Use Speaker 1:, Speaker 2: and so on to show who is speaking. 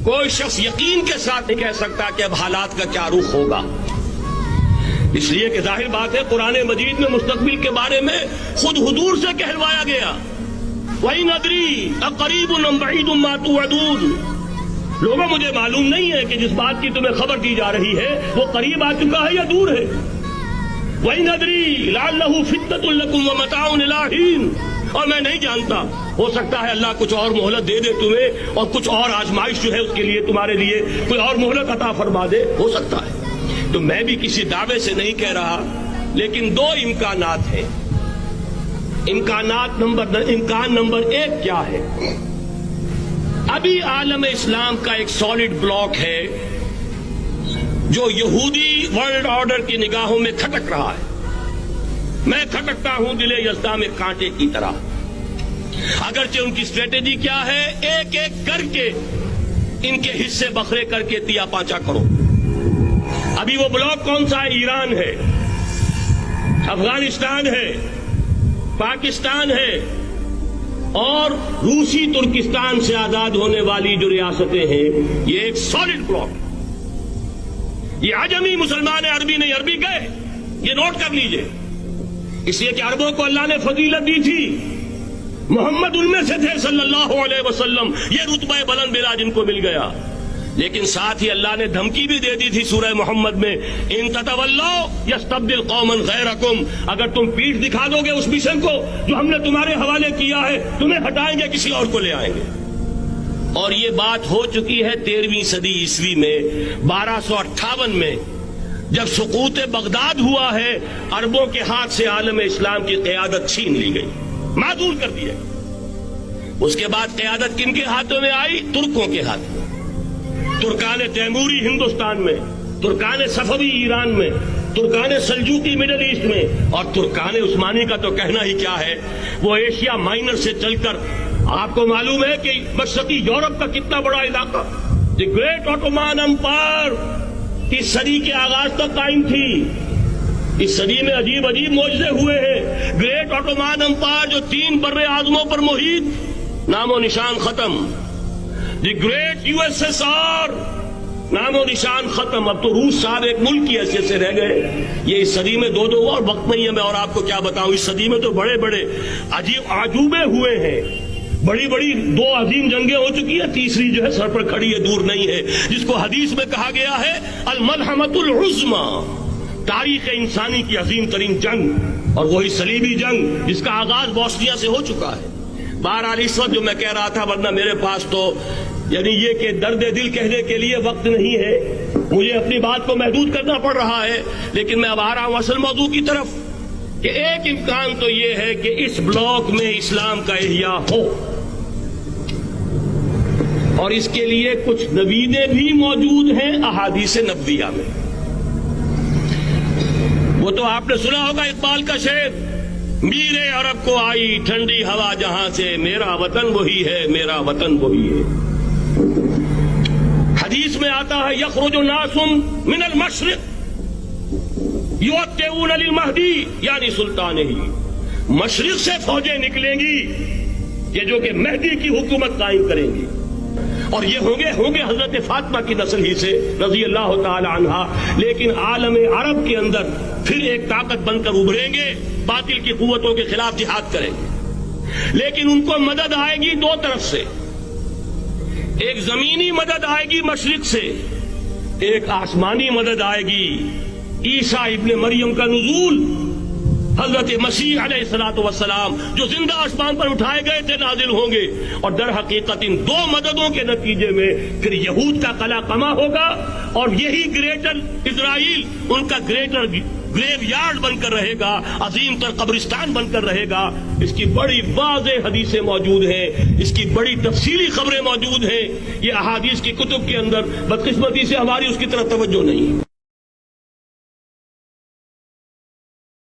Speaker 1: کوئی شخص یقین کے ساتھ نہیں کہہ سکتا کہ اب حالات کا کیا رخ ہوگا، اس لیے کہ ظاہر بات ہے قرآن مجید میں مستقبل کے بارے میں خود حضور سے کہلوایا گیا، وَإِنْ أَدْرِي أَقَرِيبٌ أَمْ بَعِيدٌ مَا تُوعَدُونَ۔ لوگوں مجھے معلوم نہیں ہے کہ جس بات کی تمہیں خبر دی جا رہی ہے وہ قریب آ چکا ہے یا دور ہے۔ وَإِنْ أَدْرِي لَعَلَّهُ فِتْنَةٌ لَكُمْ وَمَتَاعٌ إِلَىٰ حِينٍ۔ اور میں نہیں جانتا، ہو سکتا ہے اللہ کچھ اور مہلت دے دے تمہیں، اور کچھ اور آزمائش جو ہے اس کے لیے تمہارے لیے کوئی اور مہلت عطا فرما دے، ہو سکتا ہے۔ تو میں بھی کسی دعوے سے نہیں کہہ رہا، لیکن دو امکانات ہیں۔ امکان نمبر ایک کیا ہے؟ ابھی عالم اسلام کا ایک سالڈ بلاک ہے جو یہودی ورلڈ آرڈر کی نگاہوں میں کھٹک رہا ہے۔ میں کھٹکتا ہوں دل یزداں میں کانٹے کی طرح، اگرچہ ان کی اسٹریٹجی کیا ہے، ایک ایک کر کے ان کے حصے بکھرے کر کے تیا پانچا کرو۔ ابھی وہ بلاک کون سا ہے؟ ایران ہے، افغانستان ہے، پاکستان ہے، اور روسی ترکستان سے آزاد ہونے والی جو ریاستیں ہیں، یہ ایک سالڈ بلاک۔ یہ عجمی مسلمان عربی نہیں، عربی گئے، یہ نوٹ کر لیجئے، اس لیے کہ عربوں کو اللہ نے فضیلت دی تھی، محمد ان میں سے تھے صلی اللہ علیہ وسلم، یہ رتبہ بلند بلا جن کو مل گیا۔ لیکن ساتھ ہی اللہ نے دھمکی بھی دے دی تھی سورہ محمد میں، ان تتولوا یستبدل قوما غیرکم، اگر تم پیٹھ دکھا دو گے اس مشن کو جو ہم نے تمہارے حوالے کیا ہے، تمہیں ہٹائیں گے، کسی اور کو لے آئیں گے۔ اور یہ بات ہو چکی ہے 13ویں صدی عیسوی میں، 1258 میں جب سقوط بغداد ہوا ہے، عربوں کے ہاتھ سے عالم اسلام کی قیادت چھین لی گئی، معذور کر دیا۔ اس کے بعد قیادت کن کے ہاتھوں میں آئی؟ ترکوں کے ہاتھ میں۔ ترکان تیموری ہندوستان میں، ترکان صفوی ایران میں، ترکان سلجوقی مڈل ایسٹ میں، اور ترکان عثمانی کا تو کہنا ہی کیا ہے، وہ ایشیا مائنر سے چل کر آپ کو معلوم ہے کہ مشرقی یورپ کا کتنا بڑا علاقہ، دی گریٹ آٹومان امپائر اس صدی کے آغاز تک قائم تھی۔ اس صدی میں عجیب عجیب معجزے ہوئے ہیں۔ گریٹ آٹومان امپائر جو 3 بر اعظموں پر محیط، نام و نشان ختم۔ دی گریٹ USSR، نام و نشان ختم۔ اب تو روس صاحب ایک ملک کی حیثیت سے رہ گئے۔ یہ اس صدی میں دو اور وقت نہیں ہے، میں اور آپ کو کیا بتاؤں، اس صدی میں تو بڑے بڑے عجیب عجوبے ہوئے ہیں، بڑی بڑی 2 عظیم جنگیں ہو چکی ہیں، تیسری جو ہے سر پر کھڑی ہے، دور نہیں ہے، جس کو حدیث میں کہا گیا ہے الملحمۃ العظمی، تاریخ انسانی کی عظیم ترین جنگ، اور وہی صلیبی جنگ جس کا آغاز بوسنیا سے ہو چکا ہے۔ بہرحال اس وقت جو میں کہہ رہا تھا، ورنہ میرے پاس تو یعنی یہ کہ درد دل کہنے کے لیے وقت نہیں ہے، مجھے اپنی بات کو محدود کرنا پڑ رہا ہے، لیکن میں اب آ رہا ہوں اصل موضوع کی طرف، کہ ایک امکان تو یہ ہے کہ اس بلاک میں اسلام کا احیاء ہو، اور اس کے لیے کچھ نویدیں بھی موجود ہیں احادیث نبویہ میں۔ وہ تو آپ نے سنا ہوگا اقبال کا شعر، میرے عرب کو آئی ٹھنڈی ہوا جہاں سے، میرا وطن وہی ہے، میرا وطن وہی ہے۔ حدیث میں آتا ہے یخرج ناس من المشرق یؤتون للمہدی، یعنی سلطان ہی، مشرق سے فوجیں نکلیں گی یہ جو کہ مہدی کی حکومت قائم کریں گی، اور یہ ہوں گے حضرت فاطمہ کی نسل ہی سے رضی اللہ تعالی عنہا، لیکن عالم عرب کے اندر پھر ایک طاقت بن کر ابھریں گے، باطل کی قوتوں کے خلاف جہاد کریں گے، لیکن ان کو مدد آئے گی 2 طرف سے، ایک زمینی مدد آئے گی مشرق سے، ایک آسمانی مدد آئے گی، عیسیٰ ابن مریم کا نزول، حضرت مسیح علیہ الصلوۃ والسلام جو زندہ آسمان پر اٹھائے گئے تھے نازل ہوں گے، اور در حقیقت ان 2 مددوں کے نتیجے میں پھر یہود کا قلع قمع ہوگا، اور یہی گریٹر اسرائیل ان کا گریٹر گریو یارڈ بن کر رہے گا، عظیم تر قبرستان بن کر رہے گا۔ اس کی بڑی واضح حدیثیں موجود ہیں، اس کی بڑی تفصیلی خبریں موجود ہیں، یہ احادیث کی کتب کے اندر، بدقسمتی سے ہماری اس کی طرف توجہ نہیں۔